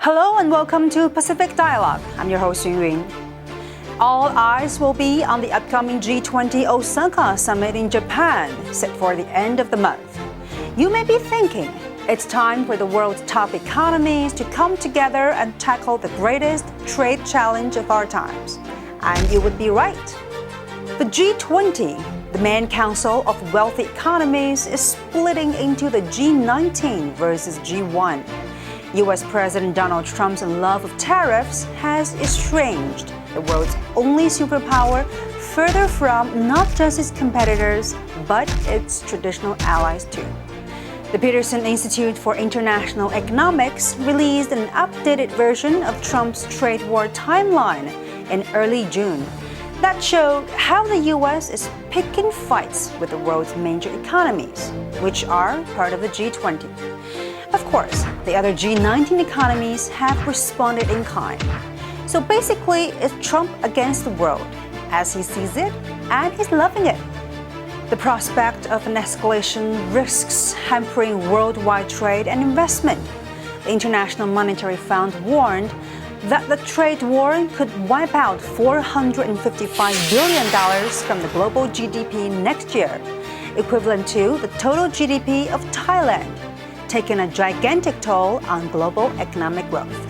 Hello and welcome to Pacific Dialogue. I'm your host, Yun. All eyes will be on the upcoming G20 Osaka Summit in Japan, set for the end of the month. You may be thinking, it's time for the world's top economies to come together and tackle the greatest trade challenge of our times. And you would be right. The G20, the main council of wealthy economies, is splitting into the G19 versus G1. U.S. President Donald Trump's love of tariffs has estranged the world's only superpower further from not just its competitors, but its traditional allies too. The Peterson Institute for International Economics released an updated version of Trump's trade war timeline in early June that showed how the U.S. is picking fights with the world's major economies, which are part of the G20. Of course, the other G19 economies have responded in kind. So basically, it's Trump against the world, as he sees it, and he's loving it. The prospect of an escalation risks hampering worldwide trade and investment. The International Monetary Fund warned that the trade war could wipe out $455 billion from the global GDP next year, equivalent to the total GDP of Thailand, taking a gigantic toll on global economic growth.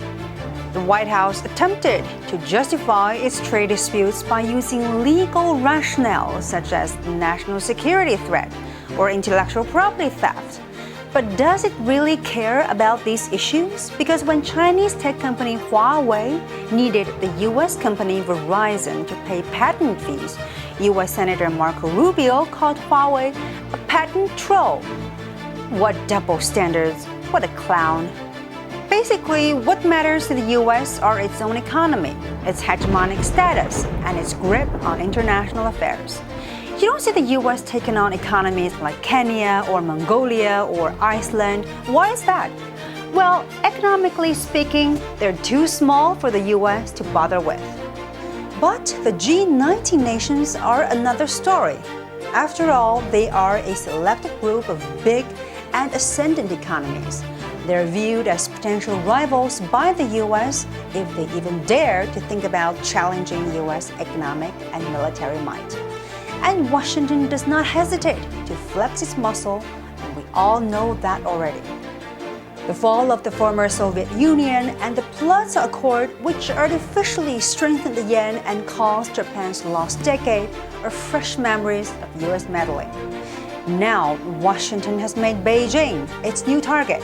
The White House attempted to justify its trade disputes by using legal rationales such as national security threat or intellectual property theft. But does it really care about these issues? Because when Chinese tech company Huawei needed the U.S. company Verizon to pay patent fees, U.S. Senator Marco Rubio called Huawei a patent troll. What double standards, what a clown. Basically, what matters to the U.S. are its own economy, its hegemonic status, and its grip on international affairs. You don't see the U.S. taking on economies like Kenya or Mongolia or Iceland. Why is that? Well, economically speaking, they're too small for the U.S. to bother with. But the G19 nations are another story. After all, they are a selected group of big and ascendant economies. They're viewed as potential rivals by the U.S. if they even dare to think about challenging U.S. economic and military might. And Washington does not hesitate to flex its muscle, and we all know that already. The fall of the former Soviet Union and the Plaza Accord, which artificially strengthened the yen and caused Japan's lost decade, are fresh memories of U.S. meddling. Now, Washington has made Beijing its new target.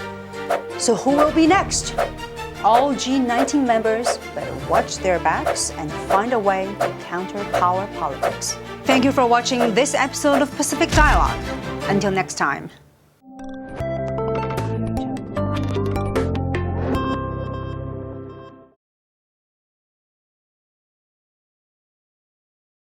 So who will be next? All G19 members better watch their backs and find a way to counter power politics. Thank you for watching this episode of Pacific Dialogue. Until next time.